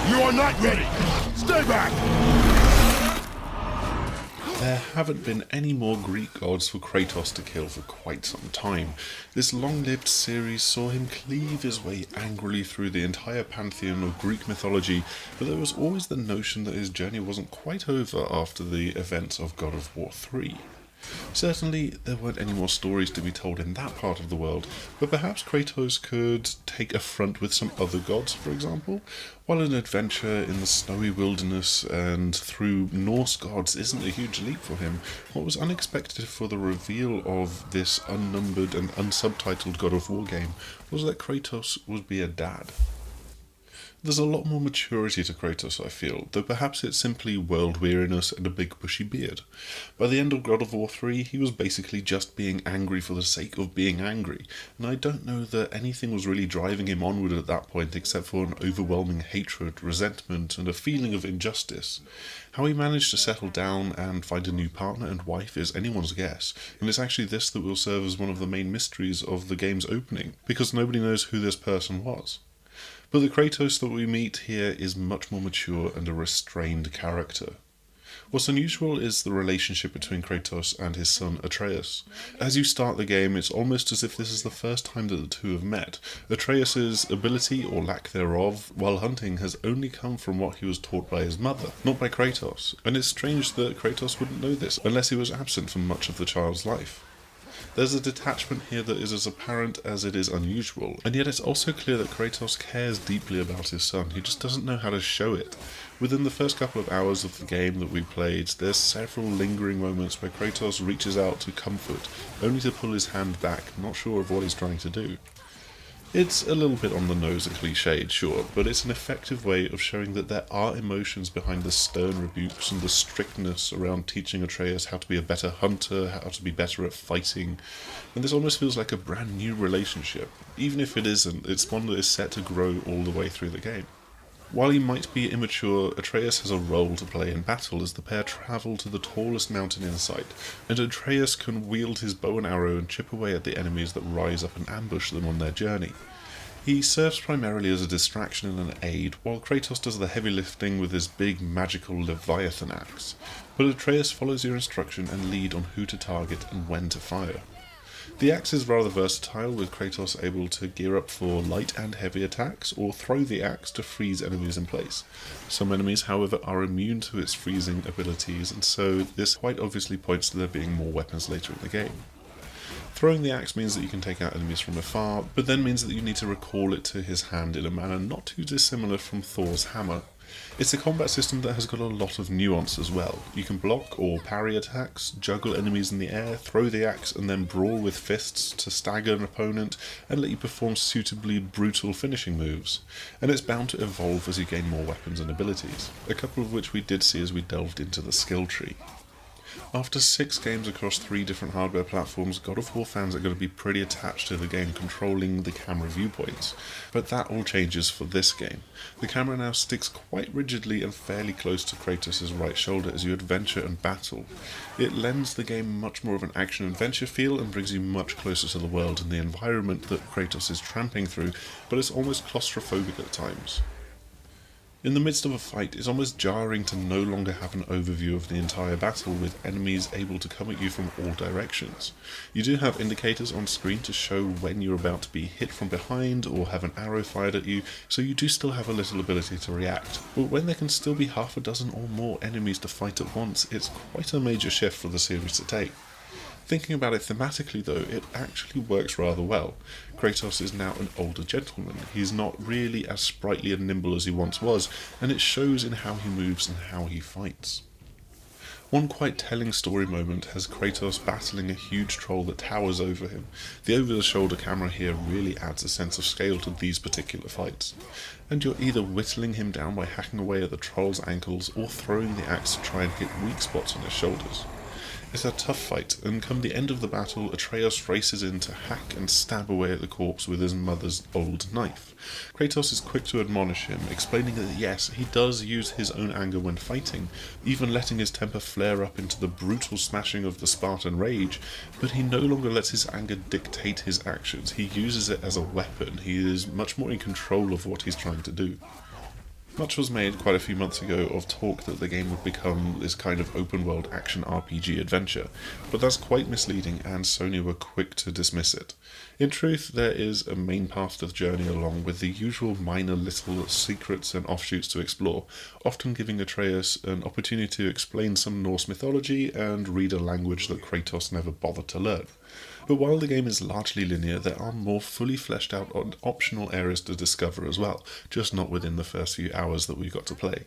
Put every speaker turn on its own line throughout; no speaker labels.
You are not ready! Stay back!
There haven't been any more Greek gods for Kratos to kill for quite some time. This long-lived series saw him cleave his way angrily through the entire pantheon of Greek mythology, but there was always the notion that his journey wasn't quite over after the events of God of War 3. Certainly, there weren't any more stories to be told in that part of the world, but perhaps Kratos could take a front with some other gods, for example? While an adventure in the snowy wilderness and through Norse gods isn't a huge leap for him, what was unexpected for the reveal of this unnumbered and unsubtitled God of War game was that Kratos would be a dad. There's a lot more maturity to Kratos, I feel, though perhaps it's simply world weariness and a big bushy beard. By the end of God of War 3, he was basically just being angry for the sake of being angry, and I don't know that anything was really driving him onward at that point except for an overwhelming hatred, resentment, and a feeling of injustice. How he managed to settle down and find a new partner and wife is anyone's guess, and it's actually this that will serve as one of the main mysteries of the game's opening, because nobody knows who this person was. But the Kratos that we meet here is much more mature and a restrained character. What's unusual is the relationship between Kratos and his son Atreus. As you start the game, it's almost as if this is the first time that the two have met. Atreus' ability, or lack thereof, while hunting has only come from what he was taught by his mother, not by Kratos, and it's strange that Kratos wouldn't know this unless he was absent for much of the child's life. There's a detachment here that is as apparent as it is unusual, and yet it's also clear that Kratos cares deeply about his son, he just doesn't know how to show it. Within the first couple of hours of the game that we played, there's several lingering moments where Kratos reaches out to comfort, only to pull his hand back, not sure of what he's trying to do. It's a little bit on the nose and cliched, sure, but it's an effective way of showing that there are emotions behind the stern rebukes and the strictness around teaching Atreus how to be a better hunter, how to be better at fighting, and this almost feels like a brand new relationship. Even if it isn't, it's one that is set to grow all the way through the game. While he might be immature, Atreus has a role to play in battle as the pair travel to the tallest mountain in sight, and Atreus can wield his bow and arrow and chip away at the enemies that rise up and ambush them on their journey. He serves primarily as a distraction and an aid, while Kratos does the heavy lifting with his big magical Leviathan axe, but Atreus follows your instruction and lead on who to target and when to fire. The axe is rather versatile, with Kratos able to gear up for light and heavy attacks, or throw the axe to freeze enemies in place. Some enemies, however, are immune to its freezing abilities, and so this quite obviously points to there being more weapons later in the game. Throwing the axe means that you can take out enemies from afar, but then means that you need to recall it to his hand in a manner not too dissimilar from Thor's hammer. It's a combat system that has got a lot of nuance as well. You can block or parry attacks, juggle enemies in the air, throw the axe, and then brawl with fists to stagger an opponent and let you perform suitably brutal finishing moves. And it's bound to evolve as you gain more weapons and abilities, a couple of which we did see as we delved into the skill tree. After 6 games across 3 different hardware platforms, God of War fans are going to be pretty attached to the game controlling the camera viewpoints, but that all changes for this game. The camera now sticks quite rigidly and fairly close to Kratos' right shoulder as you adventure and battle. It lends the game much more of an action-adventure feel and brings you much closer to the world and the environment that Kratos is tramping through, but it's almost claustrophobic at times. In the midst of a fight, it's almost jarring to no longer have an overview of the entire battle with enemies able to come at you from all directions. You do have indicators on screen to show when you're about to be hit from behind or have an arrow fired at you, so you do still have a little ability to react. But when there can still be half a dozen or more enemies to fight at once, it's quite a major shift for the series to take. Thinking about it thematically though, it actually works rather well. Kratos is now an older gentleman. He's not really as sprightly and nimble as he once was, and it shows in how he moves and how he fights. One quite telling story moment has Kratos battling a huge troll that towers over him. The over-the-shoulder camera here really adds a sense of scale to these particular fights. And you're either whittling him down by hacking away at the troll's ankles or throwing the axe to try and hit weak spots on his shoulders. It's a tough fight, and come the end of the battle, Atreus races in to hack and stab away at the corpse with his mother's old knife. Kratos is quick to admonish him, explaining that yes, he does use his own anger when fighting, even letting his temper flare up into the brutal smashing of the Spartan rage, but he no longer lets his anger dictate his actions. He uses it as a weapon. He is much more in control of what he's trying to do. Much was made quite a few months ago of talk that the game would become this kind of open world action RPG adventure, but that's quite misleading and Sony were quick to dismiss it. In truth, there is a main path to the journey along with the usual minor little secrets and offshoots to explore, often giving Atreus an opportunity to explain some Norse mythology and read a language that Kratos never bothered to learn. But while the game is largely linear, there are more fully fleshed out optional areas to discover as well, just not within the first few hours that we got to play.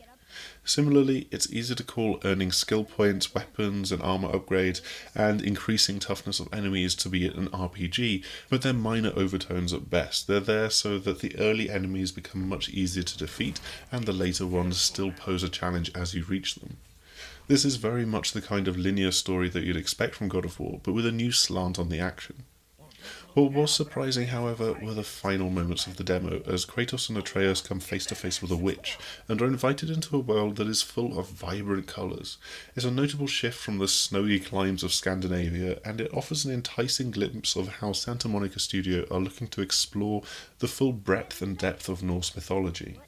Similarly, it's easy to call earning skill points, weapons and armor upgrades, and increasing toughness of enemies to be an RPG, but they're minor overtones at best. They're there so that the early enemies become much easier to defeat, and the later ones still pose a challenge as you reach them. This is very much the kind of linear story that you'd expect from God of War, but with a new slant on the action. What was surprising, however, were the final moments of the demo, as Kratos and Atreus come face to face with a witch, and are invited into a world that is full of vibrant colours. It's a notable shift from the snowy climes of Scandinavia, and it offers an enticing glimpse of how Santa Monica Studio are looking to explore the full breadth and depth of Norse mythology.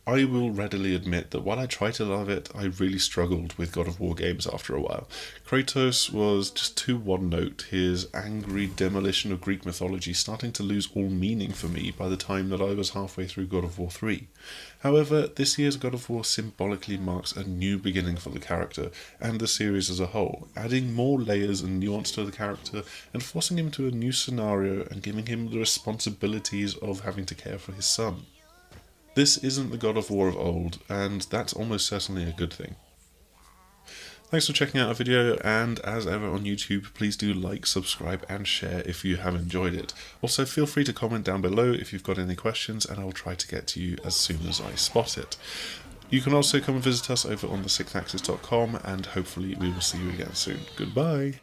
I will readily admit that while I tried to love it, I really struggled with God of War games after a while. Kratos was just too one-note, his angry demolition of Greek mythology starting to lose all meaning for me by the time that I was halfway through God of War 3. However, this year's God of War symbolically marks a new beginning for the character and the series as a whole, adding more layers and nuance to the character and forcing him to a new scenario and giving him the responsibilities of having to care for his son. This isn't the God of War of old, and that's almost certainly a good thing. Thanks for checking out our video, and as ever on YouTube, please do like, subscribe and share if you have enjoyed it. Also, feel free to comment down below if you've got any questions, and I'll try to get to you as soon as I spot it. You can also come and visit us over on the6axis.com, and hopefully we will see you again soon. Goodbye!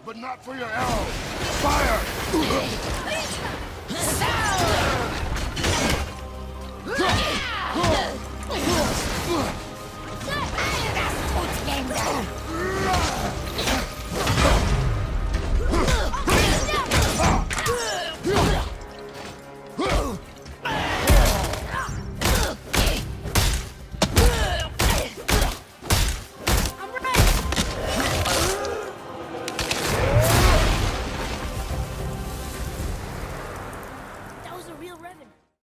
But not for your arrow! Fire!